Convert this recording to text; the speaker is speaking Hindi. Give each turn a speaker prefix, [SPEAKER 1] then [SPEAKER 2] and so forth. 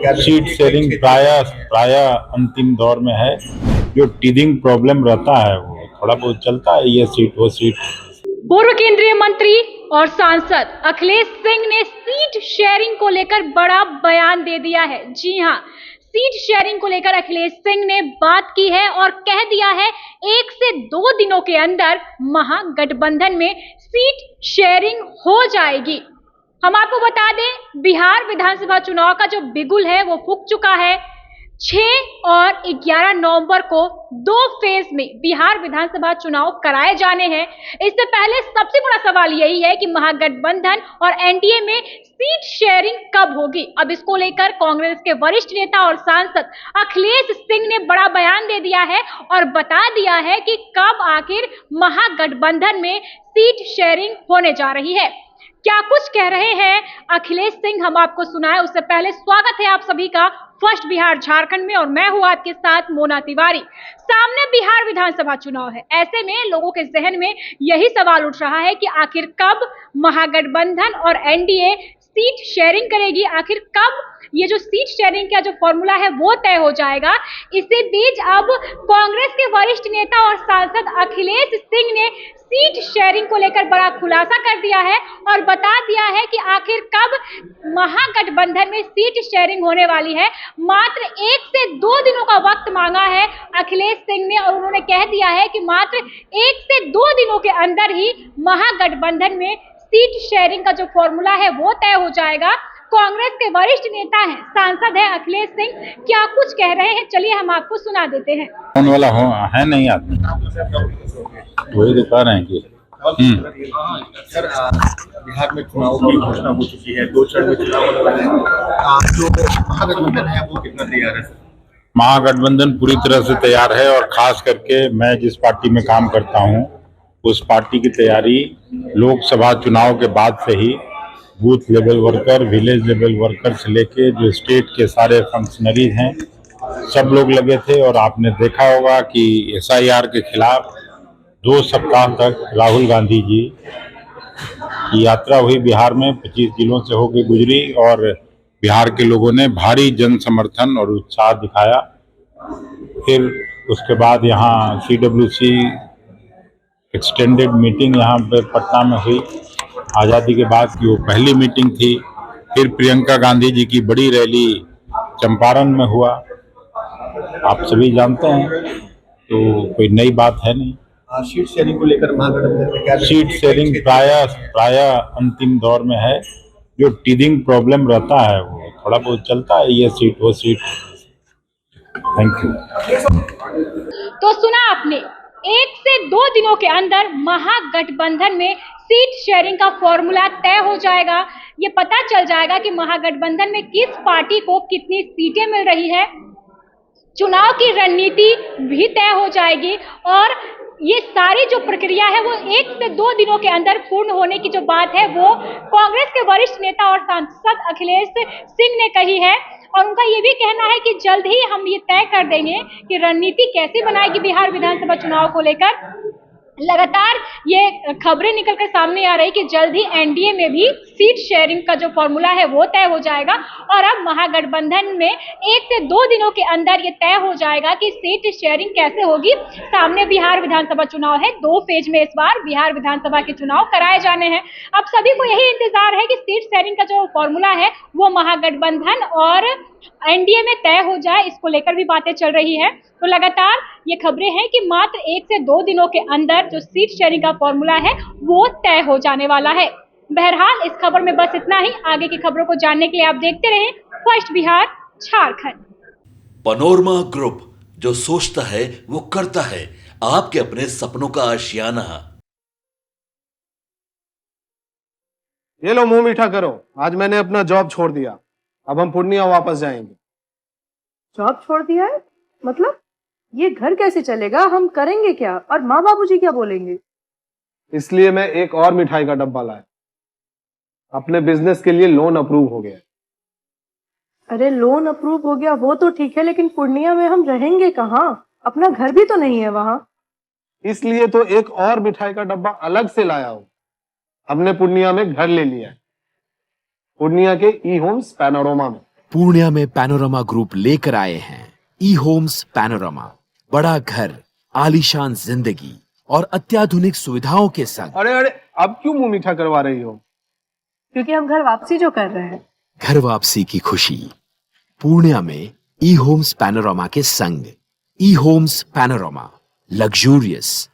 [SPEAKER 1] सीट शेयरिंग प्राय अंतिम दौर में है। जो टीदिंग प्रॉब्लम रहता है वो थोड़ा बहुत चलता है, ये सीट वो सीट।
[SPEAKER 2] पूर्व केंद्रीय मंत्री और सांसद अखिलेश सिंह ने सीट शेयरिंग को लेकर बड़ा बयान दे दिया है। जी हां, सीट शेयरिंग को लेकर अखिलेश सिंह ने बात की है और कह दिया है 1 से 2 दिनों के अंदर महागठबंधन में सीट शेयरिंग हो जाएगी। हम आपको बता दें, बिहार विधानसभा चुनाव का जो बिगुल है वो फूंक चुका है। 6 और 11 नवंबर को 2 फेज में बिहार विधानसभा चुनाव कराए जाने हैं। इससे पहले सबसे बड़ा सवाल यही है कि महागठबंधन और एनडीए में सीट शेयरिंग कब होगी। अब इसको लेकर कांग्रेस के वरिष्ठ नेता और सांसद अखिलेश सिंह ने बड़ा बयान दे दिया है और बता दिया है कि कब आखिर महागठबंधन में सीट शेयरिंग होने जा रही है। क्या कुछ कह रहे हैं अखिलेश सिंह, हम आपको सुनाए। उससे पहले स्वागत है आप सभी का फर्स्ट बिहार झारखंड में और मैं हूं आपके साथ मोना तिवारी। सामने बिहार विधानसभा चुनाव है, ऐसे में लोगों के जहन में यही सवाल उठ रहा है कि आखिर कब महागठबंधन और एनडीए सीट शेयरिंग करेगी, आखिर कब ये जो सीट शेयरिंग का जो फॉर्मूला है वो तय हो जाएगा। इसी बीच अब कांग्रेस के वरिष्ठ नेता और सांसद अखिलेश सिंह ने सीट शेयरिंग को लेकर बड़ा खुलासा कर दिया है और बता दिया है कि आखिर कब महागठबंधन में सीट शेयरिंग होने वाली है। मात्र 1 से 2 दिनों का वक्त मांगा है अखिलेश सिंह ने और उन्होंने कह दिया है कि मात्र 1 से 2 दिनों के अंदर ही महागठबंधन में सीट शेयरिंग का जो फॉर्मूला है वो तय हो जाएगा। कांग्रेस के वरिष्ठ नेता हैं, सांसद हैं अखिलेश सिंह, क्या कुछ कह रहे हैं, चलिए हम आपको सुना देते हैं।
[SPEAKER 1] कौन वाला है नहीं आदमी, वही तो कह रहे हैं कि
[SPEAKER 3] सर बिहार में चुनाव की घोषणा हो चुकी है, 2 चरण में चुनाव होने वाले हैं। जो महागठबंधन है वो कितना तैयार है?
[SPEAKER 1] महागठबंधन पूरी तरह से तैयार है और खास करके मैं जिस पार्टी में काम करता हूं उस पार्टी की तैयारी लोकसभा चुनाव के बाद से ही booth level worker, village level worker से लेके जो स्टेट के सारे फंक्शनरीज हैं सब लोग लगे थे। और आपने देखा होगा कि एसआईआर के खिलाफ 2 सप्ताह तक राहुल गांधी जी की यात्रा हुई बिहार में, 25 जिलों से होकर गुजरी और बिहार के लोगों ने भारी जन समर्थन और उत्साह दिखाया। फिर उसके बाद यहाँ CWC एक्सटेंडेड मीटिंग यहाँ पे पटना में हुई, आज़ादी के बाद की वो पहली मीटिंग थी। फिर प्रियंका गांधी जी की बड़ी रैली चंपारण में हुआ, आप सभी जानते हैं, तो कोई नई बात है नहीं।
[SPEAKER 3] सीट शेयरिंग को लेकर महागठबंधन में क्या?
[SPEAKER 1] सीट शेयरिंग प्राय अंतिम दौर में है। जो टीदिंग प्रॉब्लम रहता है वो थोड़ा बहुत चलता है, ये सीट वो सीट। Thank you.
[SPEAKER 2] तो सुना आपने, 1 से 2 दिनों के अंदर महागठबंधन में सीट शेयरिंग का फॉर्मूला तय हो जाएगा। ये पता चल जाएगा कि महागठबंधन में किस पार्टी को कितनी सीटें मिल रही है। चुनाव की रणनीति भी तय हो जाएगी और ये सारी जो प्रक्रिया है वो 1 से 2 दिनों के अंदर पूर्ण होने की जो बात है वो कांग्रेस के वरिष्ठ नेता और सांसद अखिलेश सिंह ने कही है। और उनका ये भी कहना है कि जल्द ही हम ये तय कर देंगे कि रणनीति कैसे बनाएगी बिहार विधानसभा चुनाव को लेकर। लगातार ये खबरें निकलकर सामने आ रही कि जल्द ही एनडीए में भी सीट शेयरिंग का जो फॉर्मूला है वो तय हो जाएगा और अब महागठबंधन में 1 से 2 दिनों के अंदर ये तय हो जाएगा कि सीट शेयरिंग कैसे होगी। सामने बिहार विधानसभा चुनाव है, 2 फेज में इस बार बिहार विधानसभा के चुनाव कराए जाने हैं। अब सभी को यही इंतजार है कि सीट शेयरिंग का जो फॉर्मूला है वो महागठबंधन और एनडीए में तय हो जाए, इसको लेकर भी बातें चल रही है। तो लगातार ये खबरें हैं कि मात्र 1 से 2 दिनों के अंदर जो सीट शेयरिंग का फॉर्मूला है वो तय हो जाने वाला है। बहरहाल इस खबर में बस इतना ही। आगे की खबरों को जानने के लिए आप देखते रहें first Bihar Jharkhand.
[SPEAKER 4] Panorama group, जो सोचता है वो करता है, आपके अपने सपनों का आशियाना।
[SPEAKER 5] ये लो मुंह मीठा करो, आज मैंने अपना जॉब छोड़ दिया, अब हम पूर्णिया वापस जाएंगे।
[SPEAKER 6] जॉब छोड़ दिया है? मतलब ये घर कैसे चलेगा, हम करेंगे क्या और माँ बाबूजी क्या बोलेंगे?
[SPEAKER 5] इसलिए मैं एक और मिठाई का डब्बा लाया, अपने बिजनेस के लिए लोन अप्रूव हो गया।
[SPEAKER 6] अरे लोन अप्रूव हो गया वो तो ठीक है, लेकिन पूर्णिया में हम रहेंगे कहाँ? अपना घर भी तो नहीं है वहाँ।
[SPEAKER 5] इसलिए तो एक और मिठाई का डब्बा अलग से लाया हूँ। हमने पूर्णिया में घर ले लिया है, पूर्णिया के ई होम्स पैनोरमा में।
[SPEAKER 7] पूर्णिया में पैनोरमा ग्रुप लेकर आए हैं ई होम्स पैनोरमा। बड़ा घर, आलीशान जिंदगी और अत्याधुनिक सुविधाओं के संग।
[SPEAKER 5] अरे अरे, अब क्यों मुंह मीठा करवा रही हो?
[SPEAKER 6] क्योंकि हम घर वापसी जो कर रहे हैं।
[SPEAKER 7] घर वापसी की खुशी पूर्णिया में ई होम्स पैनोरमा के संग। ई होम्स पैनोरमा, लग्जूरियस,